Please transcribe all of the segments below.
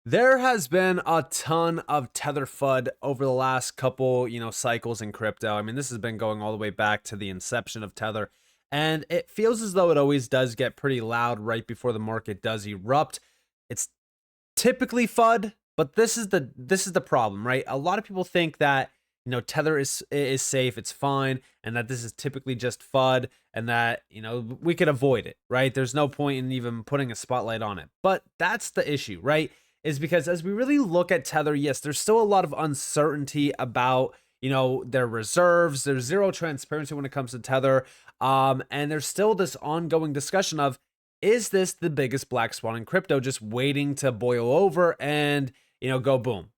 There has been a ton of Tether FUD over the last couple, cycles in crypto. I mean, this has been going all the way back to the inception of Tether, and it feels as though it always does get pretty loud right before the market does erupt. It's typically FUD, but this is the problem, right? A lot of people think that Tether is safe, it's fine, and that this is typically just FUD, and that we could avoid it, right? There's no point in even putting a spotlight on it, but that's the issue, right? Is because as we really look at Tether, yes, there's still a lot of uncertainty about their reserves. There's zero transparency when it comes to Tether, and there's still this ongoing discussion of, is this the biggest black swan in crypto just waiting to boil over and go boom?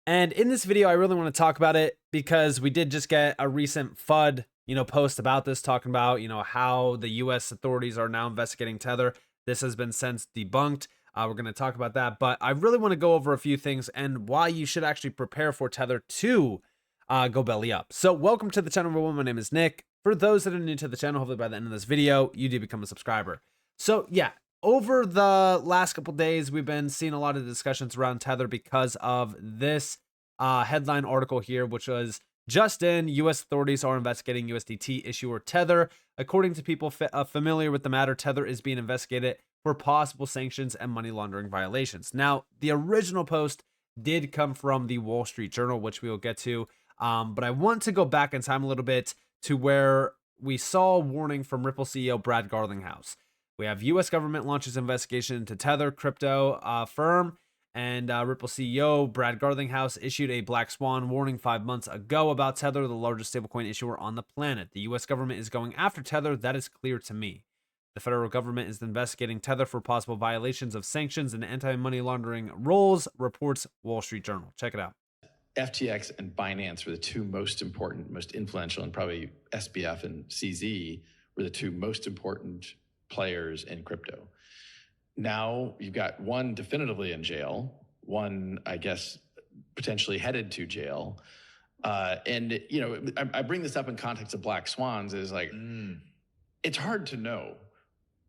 And in this video, I really want to talk about it because we did just get a recent FUD, post about this, talking about, how the US authorities are now investigating Tether. This has been since debunked. We're going to talk about that, but I really want to go over a few things and why you should actually prepare for Tether to go belly up. So welcome to the channel, everyone. My name is Nick. For those that are new to the channel, hopefully by the end of this video, you do become a subscriber. So yeah, over the last couple days, we've been seeing a lot of discussions around Tether because of this headline article here, which was just in: U.S. authorities are investigating USDT issuer Tether. According to people familiar with the matter, Tether is being investigated for possible sanctions and money laundering violations. Now, the original post did come from the Wall Street Journal, which we will get to, but I want to go back in time a little bit to where we saw a warning from Ripple CEO Brad Garlinghouse. We have U.S. government launches investigation into Tether crypto firm, and Ripple CEO Brad Garlinghouse issued a black swan warning 5 months ago about Tether, the largest stablecoin issuer on the planet. The U.S. government is going after Tether. That is clear to me. The federal government is investigating Tether for possible violations of sanctions and anti-money laundering rules, reports Wall Street Journal. Check it out. FTX and Binance were the two most important, most influential, and probably SBF and CZ were the two most important players in crypto. Now you've got one definitively in jail, one, I guess, potentially headed to jail. And, I bring this up in context of black swans is like, it's hard to know.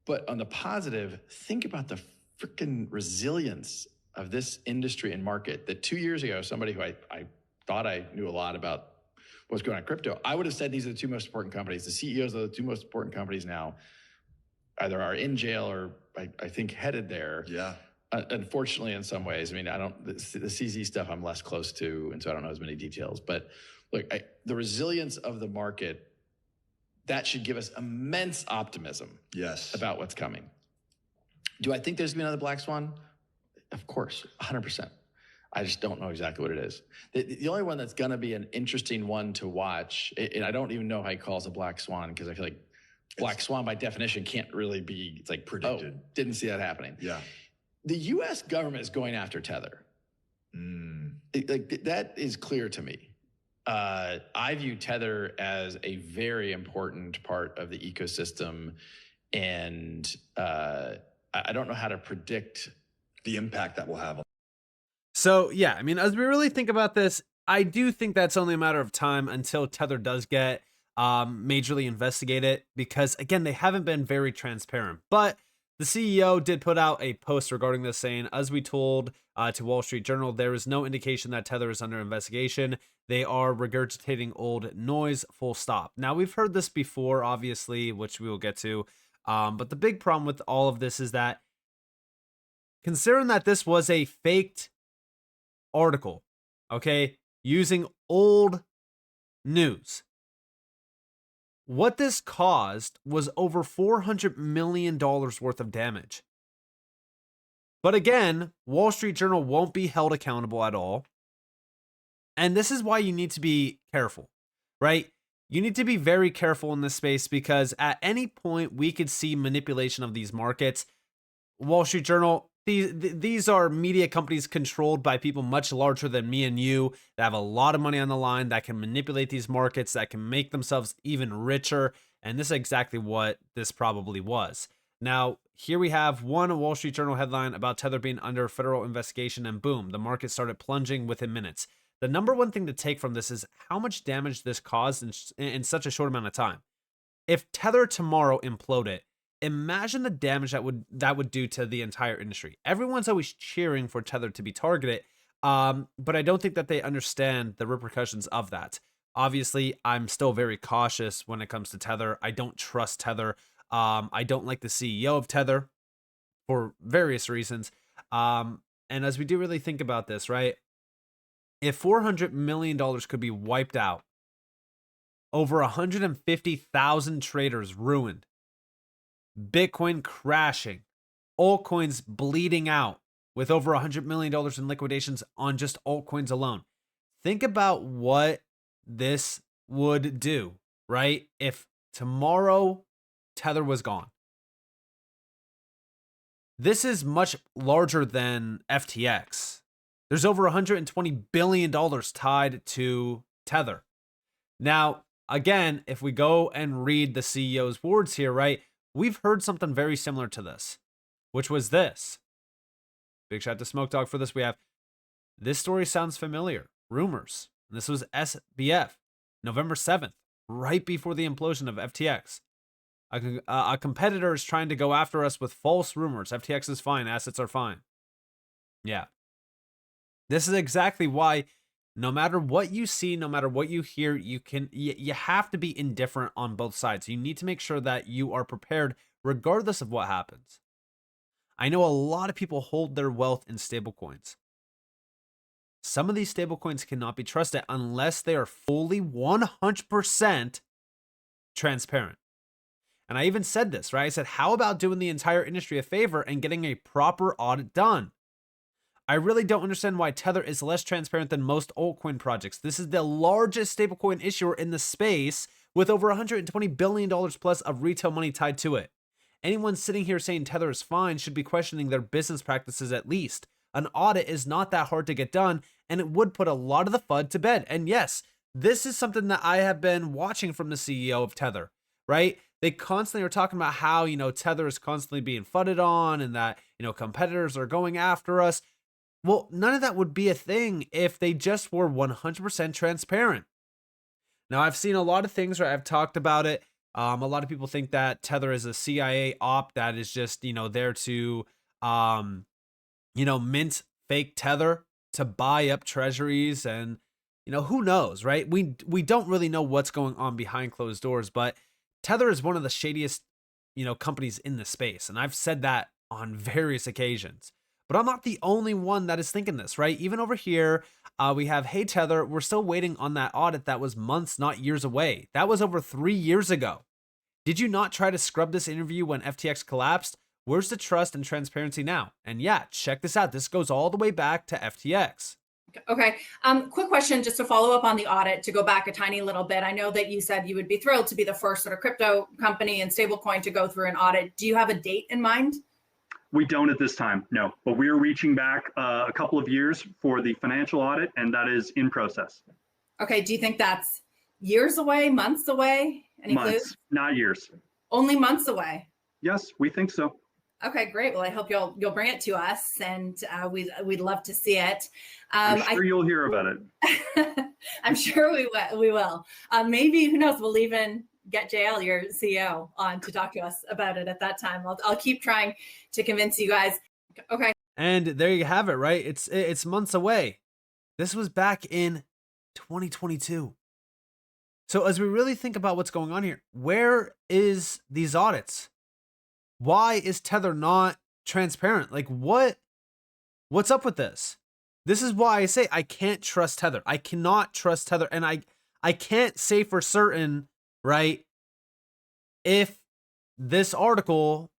But on the positive, think about the freaking resilience of this industry and market. That 2 years ago, somebody who I thought I knew a lot about what's going on in crypto, I would have said these are the two most important companies. The CEOs of the two most important companies now either are in jail or I think headed there. Yeah. Unfortunately, in some ways, I mean, the CZ stuff I'm less close to, and so I don't know as many details. But look, the resilience of the market, that should give us immense optimism. Yes. About what's coming. Do I think there's gonna be another black swan? Of course, 100%. I just don't know exactly what it is. The only one that's gonna be an interesting one to watch, and I don't even know how he calls a black swan, because I feel like black swan by definition can't really be, it's like predicted. Oh, didn't see that happening. Yeah. The US government is going after Tether. That is clear to me. I view Tether as a very important part of the ecosystem, and I don't know how to predict the impact that will have. So yeah, I mean, as we really think about this, I do think that's only a matter of time until Tether does get majorly investigated, because again, they haven't been very transparent. But the CEO did put out a post regarding this, saying, as we told to Wall Street Journal, there is no indication that Tether is under investigation. They are regurgitating old noise, full stop. Now, we've heard this before, obviously, which we will get to. But the big problem with all of this is that, considering that this was a faked article, okay, using old news, what this caused was over $400 million worth of damage. But again, Wall Street Journal won't be held accountable at all. And this is why you need to be careful, right? You need to be very careful in this space, because at any point we could see manipulation of these markets. Wall Street Journal, these are media companies controlled by people much larger than me and you, that have a lot of money on the line, that can manipulate these markets, that can make themselves even richer. And this is exactly what this probably was. Now, here we have one Wall Street Journal headline about Tether being under federal investigation, and boom, the market started plunging within minutes. The number one thing to take from this is how much damage this caused in such a short amount of time. If Tether tomorrow imploded, imagine the damage that would do to the entire industry. Everyone's always cheering for Tether to be targeted, but I don't think that they understand the repercussions of that. Obviously, I'm still very cautious when it comes to Tether. I don't trust Tether. I don't like the CEO of Tether for various reasons. And as we do really think about this, right? If $400 million could be wiped out, over 150,000 traders ruined, Bitcoin crashing, altcoins bleeding out with over $100 million in liquidations on just altcoins alone. Think about what this would do, right? If tomorrow Tether was gone. This is much larger than FTX. There's over $120 billion tied to Tether. Now, again, if we go and read the CEO's words here, right, we've heard something very similar to this, which was this. Big shout out to Smoke Dog for this. We have, this story sounds familiar. Rumors. This was SBF, November 7th, right before the implosion of FTX. A competitor is trying to go after us with false rumors. FTX is fine. Assets are fine. Yeah. This is exactly why no matter what you see, no matter what you hear, you have to be indifferent on both sides. You need to make sure that you are prepared regardless of what happens. I know a lot of people hold their wealth in stablecoins. Some of these stablecoins cannot be trusted unless they are fully 100% transparent. And I even said this, right? I said, how about doing the entire industry a favor and getting a proper audit done? I really don't understand why Tether is less transparent than most altcoin projects. This is the largest stablecoin issuer in the space with over $120 billion plus of retail money tied to it. Anyone sitting here saying Tether is fine should be questioning their business practices at least. An audit is not that hard to get done, and it would put a lot of the FUD to bed. And yes, this is something that I have been watching from the CEO of Tether, right? They constantly are talking about how, Tether is constantly being fudded on and that, competitors are going after us. Well, none of that would be a thing if they just were 100% transparent. Now, I've seen a lot of things where I've talked about it. A lot of people think that Tether is a CIA op that is just, there to, mint fake Tether to buy up treasuries. And, who knows, right? We don't really know what's going on behind closed doors, but Tether is one of the shadiest, companies in the space. And I've said that on various occasions. But I'm not the only one that is thinking this, right? Even over here, we have, hey, Tether, we're still waiting on that audit that was months, not years away. That was over 3 years ago. Did you not try to scrub this interview when FTX collapsed? Where's the trust and transparency now? And yeah, check this out. This goes all the way back to FTX. Okay. Quick question, just to follow up on the audit, to go back a tiny little bit. I know that you said you would be thrilled to be the first sort of crypto company and stablecoin to go through an audit. Do you have a date in mind? We don't at this time, no. But we are reaching back a couple of years for the financial audit, and that is in process. Okay. Do you think that's years away, months away? Any months, clues? not years. Only months away. Yes, we think so. Okay, great. Well, I hope you'll bring it to us, and we'd love to see it. I'm sure you'll hear about it. I'm sure we will. Maybe, who knows? We'll even get JL, your CEO, on to talk to us about it at that time. I'll keep trying to convince you guys. Okay. And there you have it, right? It's months away. This was back in 2022. So as we really think about what's going on here, where is these audits? Why is Tether not transparent? Like what's up with this? This is why I say I can't trust Tether. I cannot trust Tether. And I can't say for certain, right, if this article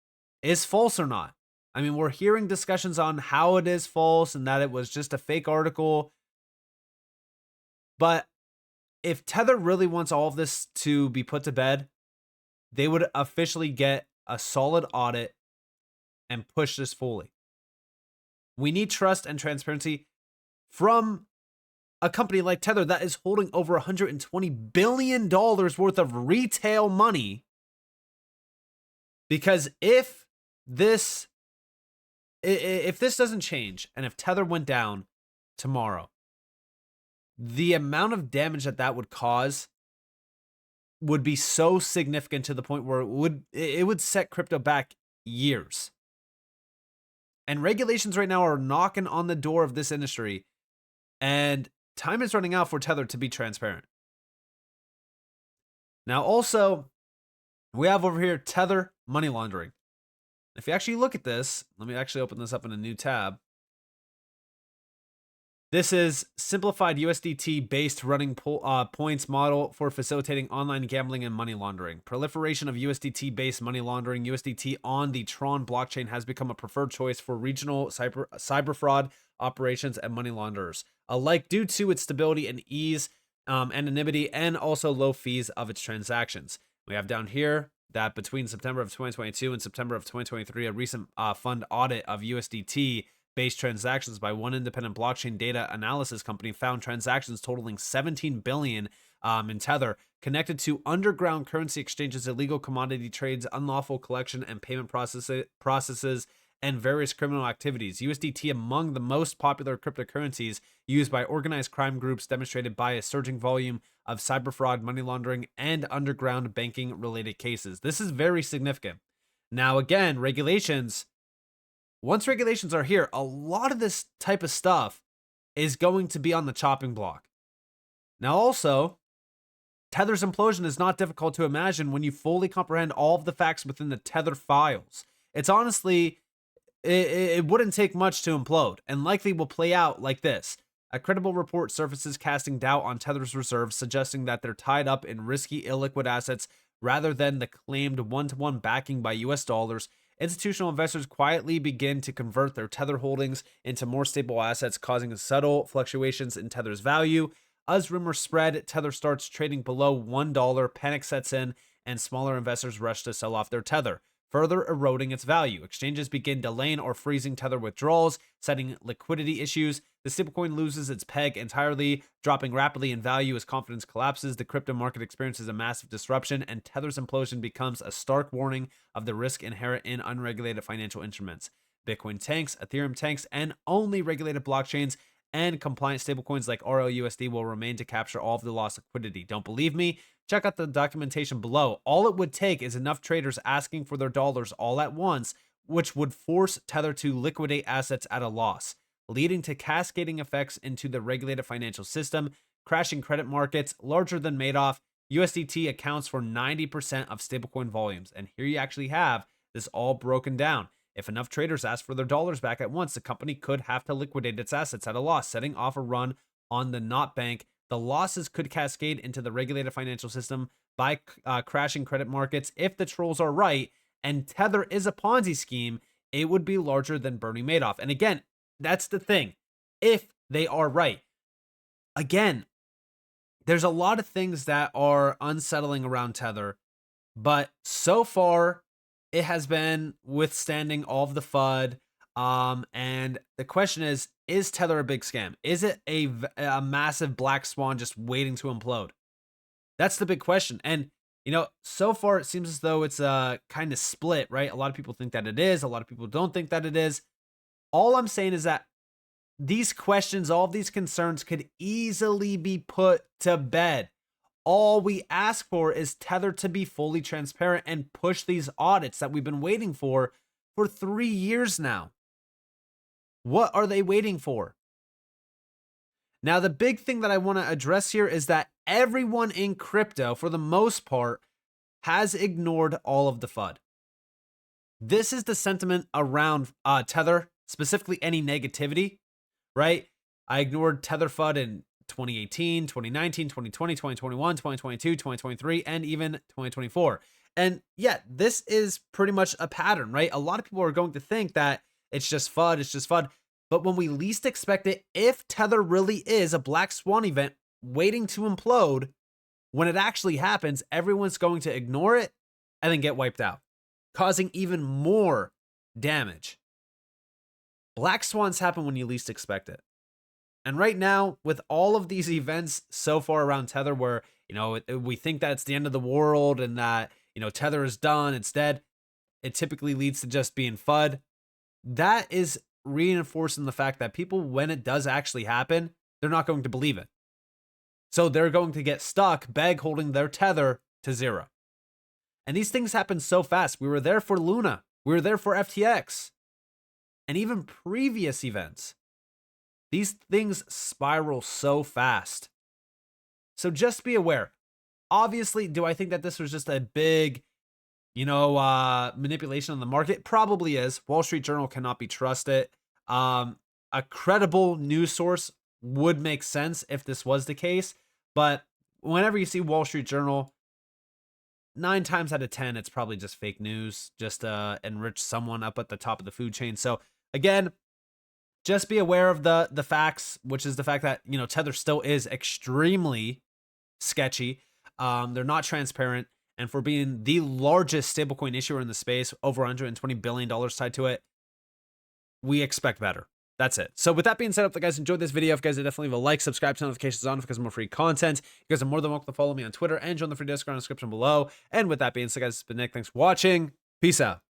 is false or not. I mean, we're hearing discussions on how it is false and that it was just a fake article. But if Tether really wants all of this to be put to bed, they would officially get a solid audit and push this fully. We need trust and transparency from a company like Tether that is holding over $120 billion worth of retail money. Because if this doesn't change, and if Tether went down tomorrow, the amount of damage that would cause would be so significant to the point where it would set crypto back years. And regulations right now are knocking on the door of this industry, and time is running out for Tether to be transparent. Now, also, we have over here Tether money laundering. If you actually look at this, let me actually open this up in a new tab. This is simplified USDT-based running points model for facilitating online gambling and money laundering. Proliferation of USDT-based money laundering. USDT on the Tron blockchain has become a preferred choice for regional cyber fraud operations and money launderers alike due to its stability and ease, anonymity, and also low fees of its transactions. We have down here that between September of 2022 and September of 2023, a recent fund audit of USDT based transactions by one independent blockchain data analysis company found transactions totaling 17 billion in Tether connected to underground currency exchanges, illegal commodity trades, unlawful collection and payment processes, and various criminal activities. USDT among the most popular cryptocurrencies used by organized crime groups, demonstrated by a surging volume of cyber fraud, money laundering, and underground banking related cases. This is very significant. Now, again, once regulations are here, a lot of this type of stuff is going to be on the chopping block. Now, also, Tethers Implosion is not difficult to imagine when you fully comprehend all of the facts within the Tether files. It's honestly, it wouldn't take much to implode, and likely will play out like this. A credible report surfaces casting doubt on Tether's reserves, suggesting that they're tied up in risky, illiquid assets rather than the claimed one-to-one backing by US dollars. Institutional investors quietly begin to convert their Tether holdings into more stable assets, causing subtle fluctuations in Tether's value. As rumors spread, Tether starts trading below $1, panic sets in, and smaller investors rush to sell off their Tether, further eroding its value. Exchanges begin delaying or freezing Tether withdrawals, setting liquidity issues. The stablecoin loses its peg entirely, dropping rapidly in value as confidence collapses. The crypto market experiences a massive disruption, and Tether's implosion becomes a stark warning of the risk inherent in unregulated financial instruments. Bitcoin tanks, Ethereum tanks, and only regulated blockchains and compliant stablecoins like RLUSD will remain to capture all of the lost liquidity. Don't believe me? Check out the documentation below. All it would take is enough traders asking for their dollars all at once, which would force Tether to liquidate assets at a loss, leading to cascading effects into the regulated financial system, crashing credit markets. Larger than Madoff, USDT accounts for 90% of stablecoin volumes. And here you actually have this all broken down. If enough traders ask for their dollars back at once, the company could have to liquidate its assets at a loss, setting off a run on the not bank. The losses could cascade into the regulated financial system by crashing credit markets. If the trolls are right and Tether is a Ponzi scheme, it would be larger than Bernie Madoff. And again, that's the thing. If they are right. Again, there's a lot of things that are unsettling around Tether, but so far it has been withstanding all of the FUD. And the question is Tether a big scam? Is it a massive black swan just waiting to implode? That's the big question. And, so far it seems as though it's kind of split, right? A lot of people think that it is. A lot of people don't think that it is. All I'm saying is that these questions, all of these concerns could easily be put to bed. All we ask for is Tether to be fully transparent and push these audits that we've been waiting for 3 years now. What are they waiting for? Now, the big thing that I want to address here is that everyone in crypto, for the most part, has ignored all of the FUD. This is the sentiment around Tether, specifically any negativity, right? I ignored Tether FUD in 2018, 2019, 2020, 2021, 2022, 2023, and even 2024. And yeah, this is pretty much a pattern, right? A lot of people are going to think that it's just FUD. But when we least expect it, if Tether really is a black swan event waiting to implode, when it actually happens, everyone's going to ignore it and then get wiped out, causing even more damage. Black swans happen when you least expect it. And right now, with all of these events so far around Tether where, we think that it's the end of the world and that, Tether is done, it's dead, it typically leads to just being FUD. That is reinforcing the fact that people, when it does actually happen, they're not going to believe it. So they're going to get stuck, holding their Tether to zero. And these things happen so fast. We were there for Luna. We were there for FTX. And even previous events. These things spiral so fast. So just be aware. Obviously, do I think that this was just a big, manipulation on the market? Probably is. Wall Street Journal cannot be trusted. A credible news source would make sense if this was the case. But whenever you see Wall Street Journal, 9 times out of 10, it's probably just fake news, just enrich someone up at the top of the food chain. So again, just be aware of the facts, which is the fact that, Tether still is extremely sketchy. They're not transparent. And for being the largest stablecoin issuer in the space, over $120 billion tied to it, we expect better. That's it. So with that being said, I hope you guys enjoyed this video. If you guys did, definitely leave a like, subscribe, turn notifications on because more free content. You guys are more than welcome to follow me on Twitter and join the free Discord in the description below. And with that being said, guys, it's been Nick. Thanks for watching. Peace out.